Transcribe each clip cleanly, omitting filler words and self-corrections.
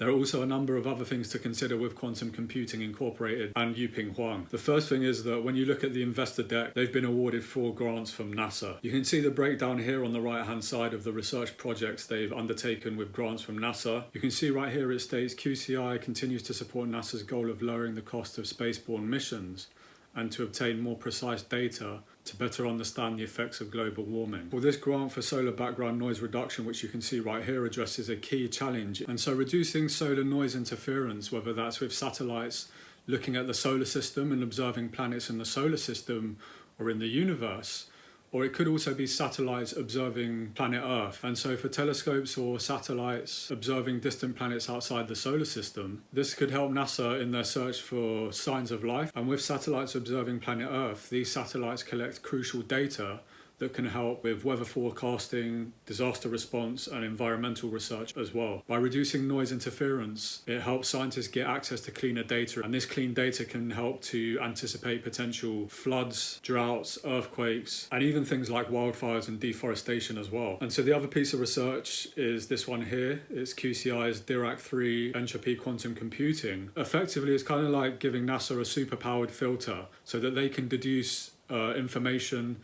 There are also a number of other things to consider with Quantum Computing Incorporated and Huang. The first thing is that when you look at the investor deck, they've been awarded 4 grants from NASA. You can see the breakdown here on the right hand side of the research projects they've undertaken with grants from NASA. You can see right here it states QCI continues to support NASA's goal of lowering the cost of spaceborne missions and to obtain more precise data to better understand the effects of global warming. Well, this grant for solar background noise reduction, which you can see right here, addresses a key challenge. And so reducing solar noise interference, whether that's with satellites looking at the solar system and observing planets in the solar system or in the universe, or it could also be satellites observing planet Earth. And so for telescopes or satellites observing distant planets outside the solar system, this could help NASA in their search for signs of life. And with satellites observing planet Earth, these satellites collect crucial data that can help with weather forecasting, disaster response, and environmental research as well. By reducing noise interference, it helps scientists get access to cleaner data, and this clean data can help to anticipate potential floods, droughts, earthquakes, and even things like wildfires and deforestation as well. And so the other piece of research is this one here. It's QCI's Dirac-3 entropy quantum computing. Effectively, it's kind of like giving NASA a superpowered filter so that they can deduce information,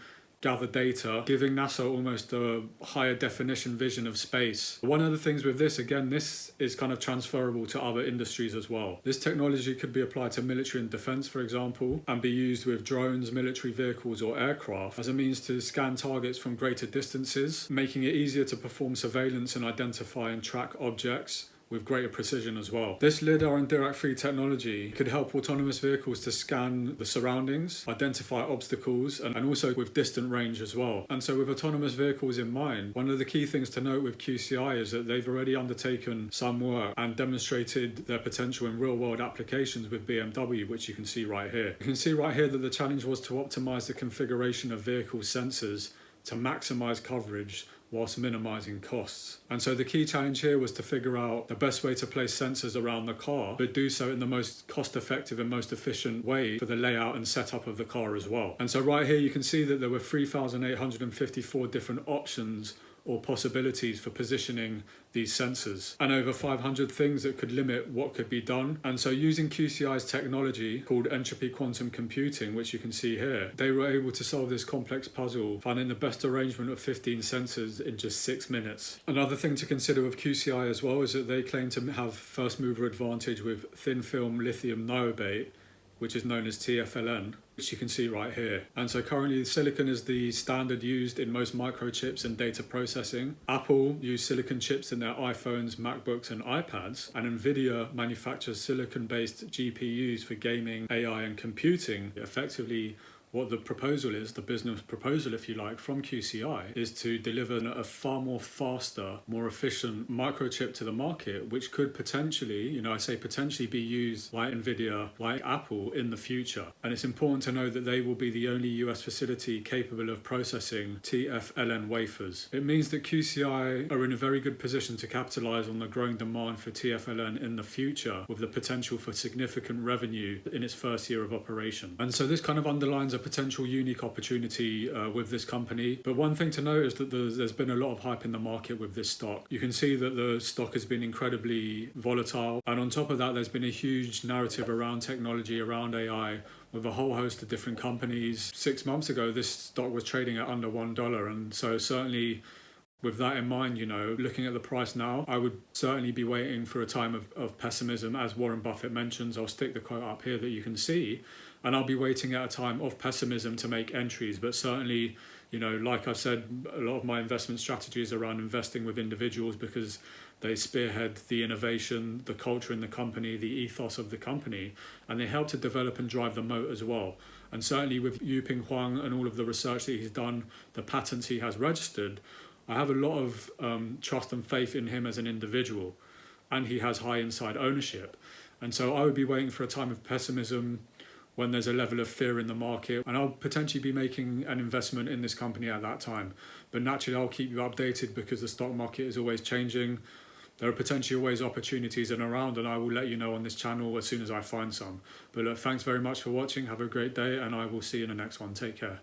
gather data, giving NASA almost a higher definition vision of space. One of the things with this, again, this is kind of transferable to other industries as well. This technology could be applied to military and defense, for example, and be used with drones, military vehicles, or aircraft as a means to scan targets from greater distances, making it easier to perform surveillance and identify and track objects with greater precision as well. This LiDAR and Dirac-3 technology could help autonomous vehicles to scan the surroundings, identify obstacles, and also with distant range as well. And so with autonomous vehicles in mind, one of the key things to note with QCI is that they've already undertaken some work and demonstrated their potential in real-world applications with BMW, which you can see right here. You can see right here that the challenge was to optimize the configuration of vehicle sensors to maximize coverage whilst minimizing costs. And so the key challenge here was to figure out the best way to place sensors around the car, but do so in the most cost-effective and most efficient way for the layout and setup of the car as well. And so right here you can see that there were 3,854 different options or possibilities for positioning these sensors, and over 500 things that could limit what could be done. And so using QCI's technology called entropy quantum computing, which you can see here, they were able to solve this complex puzzle, finding the best arrangement of 15 sensors in just 6 minutes. Another thing to consider with QCI as well is that they claim to have first mover advantage with thin film lithium niobate, which is known as TFLN, which you can see right here. And so currently silicon is the standard used in most microchips and data processing. Apple use silicon chips in their iPhones, MacBooks, and iPads, and Nvidia manufactures silicon-based GPUs for gaming, AI, and computing. Effectively, what the proposal is, the business proposal if you like, from QCI is to deliver a far more faster, more efficient microchip to the market, which could potentially, I say potentially, be used like Nvidia, like Apple in the future. And it's important to know that they will be the only US facility capable of processing TFLN wafers. It means that QCI are in a very good position to capitalize on the growing demand for TFLN in the future, with the potential for significant revenue in its first year of operation. And so this kind of underlines a potential unique opportunity with this company. But one thing to note is that there's been a lot of hype in the market with this stock. You can see that the stock has been incredibly volatile, and on top of that there's been a huge narrative around technology, around AI, with a whole host of different companies. 6 months ago this stock was trading at under $1, and so certainly with that in mind, looking at the price now, I would certainly be waiting for a time of pessimism, as Warren Buffett mentions. I'll stick the quote up here that you can see, and I'll be waiting at a time of pessimism to make entries. But certainly, like I said, a lot of my investment strategy is around investing with individuals because they spearhead the innovation, the culture in the company, the ethos of the company, and they help to develop and drive the moat as well. And certainly with Huang and all of the research that he's done, the patents he has registered, I have a lot of trust and faith in him as an individual, and he has high inside ownership. And so I would be waiting for a time of pessimism when there's a level of fear in the market, and I'll potentially be making an investment in this company at that time. But naturally I'll keep you updated because the stock market is always changing. There are potentially always opportunities around, and I will let you know on this channel as soon as I find some. But look, thanks very much for watching. Have a great day, and I will see you in the next one. Take care.